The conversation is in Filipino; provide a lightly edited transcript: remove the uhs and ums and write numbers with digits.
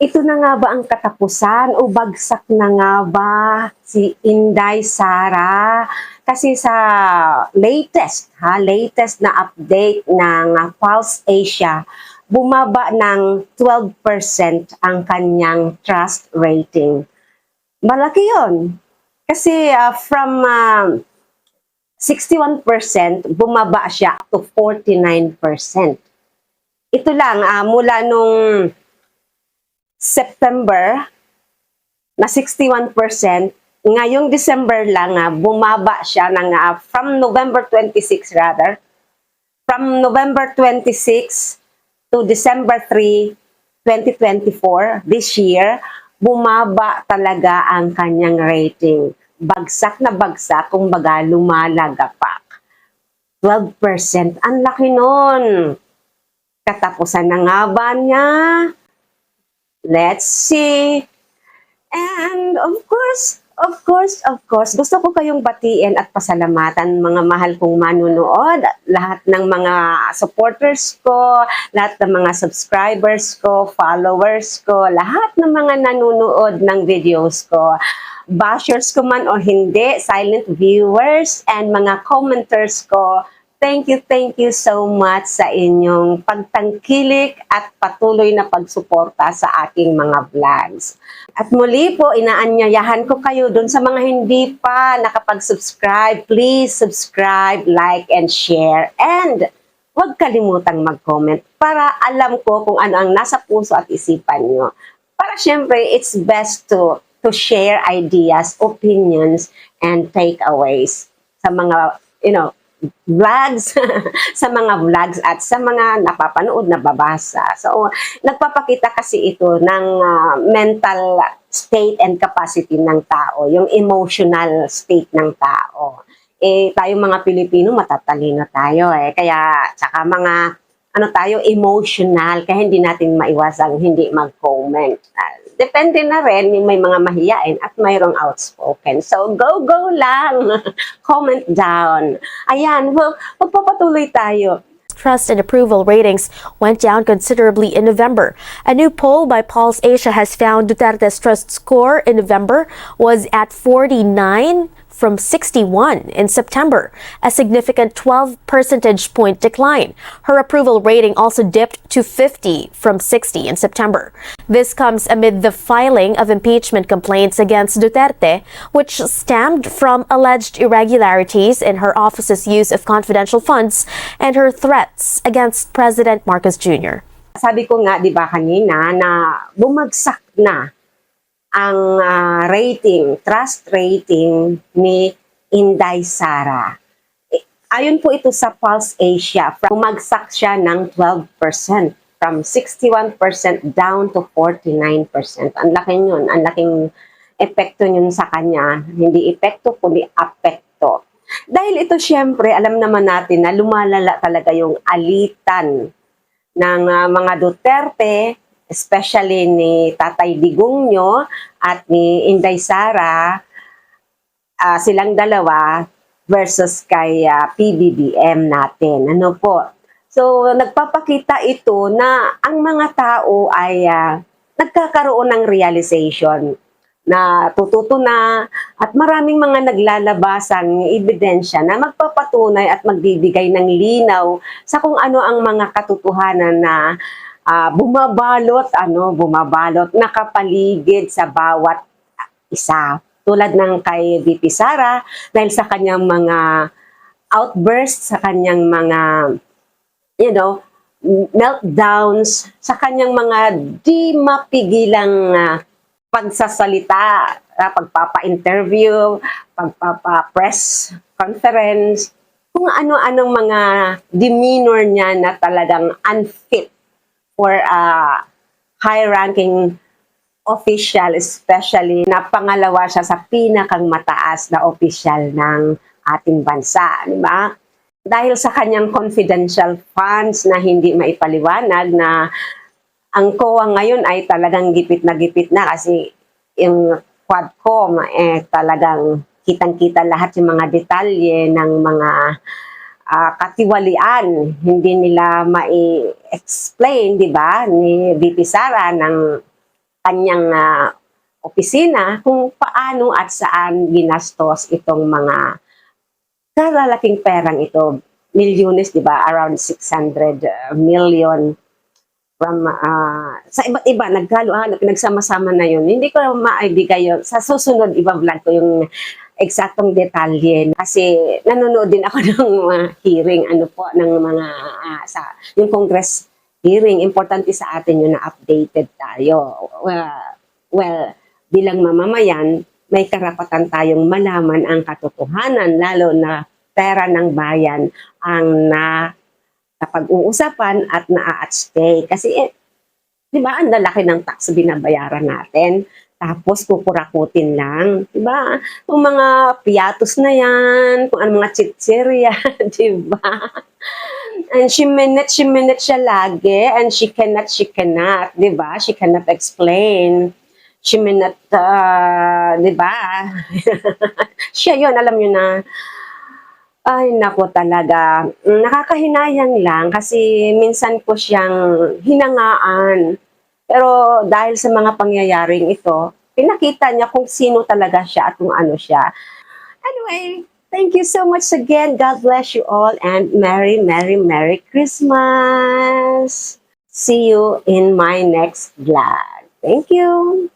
Ito na nga ba ang katapusan o bagsak na nga ba si Inday Sara? Kasi sa latest na update ng Pulse Asia, bumaba ng 12% ang kanyang trust rating. Malaki yun. Kasi from 61% bumaba siya to 49%. Ito lang, mula nung September na 61%, ngayong December lang bumaba siya ng from November 26 rather, from November 26 to December 3, 2024, this year, bumaba talaga ang kanyang rating. Bagsak na bagsak, kumbaga lumalagapak. 12%, ang laki nun. Katapusan na nga ba niya? Let's see. And of course, gusto ko kayong batiin at pasalamatan, mga mahal kong manunood, lahat ng mga supporters ko, lahat ng mga subscribers ko, followers ko, lahat ng mga nanonood ng videos ko, bashers ko man o hindi, silent viewers, and mga commenters ko. Thank you so much sa inyong pagtangkilik at patuloy na pagsuporta sa aking mga vlogs. At muli po, inaanyayahan ko kayo doon sa mga hindi pa nakapag-subscribe. Please subscribe, like, and share. And huwag kalimutang mag-comment para alam ko kung ano ang nasa puso at isipan nyo. Para syempre, it's best to share ideas, opinions, and takeaways sa mga, vlogs, sa mga vlogs at sa mga napapanood, nababasa. So, nagpapakita kasi ito ng mental state and capacity ng tao, yung emotional state ng tao. Tayong mga Pilipino, matatalino tayo Kaya, tsaka mga, tayo, emotional, kaya hindi natin maiwasang hindi mag-comment. Depende na rin, may mga mahiyain at mayroong outspoken. So, go lang! Comment down. Ayan, magpapatuloy tayo. Trust and approval ratings went down considerably in November. A new poll by Pulse Asia has found Duterte's trust score in November was at 49 from 61 in September, a significant 12 percentage point decline. Her approval rating also dipped to 50 from 60 in September. This comes amid the filing of impeachment complaints against Duterte, which stemmed from alleged irregularities in her office's use of confidential funds and her threats against President Marcos Jr. Sabi ko nga, di ba kanina, na bumagsak na ang trust rating ni Inday Sara. Ayon po ito sa Pulse Asia, bumagsak siya ng 12%, from 61% down to 49%. Ang laki yun, ang laking epekto yun sa kanya. Hindi epekto, kundi apekto. Dahil ito syempre, alam naman natin na lumalala talaga yung alitan ng mga Duterte, especially ni Tatay Digongyo at ni Inday Sara, silang dalawa versus kay PBBM natin. Ano po? So, nagpapakita ito na ang mga tao ay nagkakaroon ng realization na tututo na at maraming mga naglalabasang ebidensya na magpapatunay at magbibigay ng linaw sa kung ano ang mga katotohanan na bumabalot, nakapaligid sa bawat isa. Tulad ng kay VP Sara, dahil sa kanyang mga outbursts, sa kanyang mga, meltdowns, sa kanyang mga di mapigilang pagsasalita, pagpapa-interview, pagpapa-press conference, kung ano-anong mga demeanor niya na talagang unfit for a high-ranking official, especially na pangalawa siya sa pinakang mataas na official ng ating bansa, di ba? Dahil sa kanyang confidential funds na hindi maipaliwanag, na ang COA ngayon ay talagang gipit na kasi yung Quadcom talagang kitang-kita lahat yung mga detalye ng mga katiwalian, hindi nila mai-explain, di ba, ni VP Sara ng kanyang opisina kung paano at saan ginastos itong mga kalalaking perang ito. Milyones, di ba? Around 600 million from sa iba't iba, naghalo-halo, pinagsama-sama na yun. Hindi ko maibigay yun. Sa susunod, iba-vlog ko yung eksaktong detalye. Kasi nanonood din ako ng mga hearing, ano po, ng mga, yung Congress hearing. Importante sa atin yun na updated tayo. Well, bilang mamamayan, may karapatan tayong malaman ang katotohanan, lalo na pera ng bayan ang napag-uusapan at na-at stake. Kasi, di ba, ang lalaki ng tax binabayaran natin. Tapos, kukurakutin lang. Di ba? Kung mga piatos na yan, kung ano mga chichirya, di ba? And she minute siya lagi, and she cannot, di ba? She cannot explain. She minute, di ba? Siya yun, alam niyo na. Ay, nako talaga. Nakakahinayang lang kasi minsan ko siyang hinangaan. Pero dahil sa mga pangyayaring ito, pinakita niya kung sino talaga siya at kung ano siya. Anyway, thank you so much again. God bless you all and Merry, Merry, Merry Christmas. See you in my next vlog. Thank you.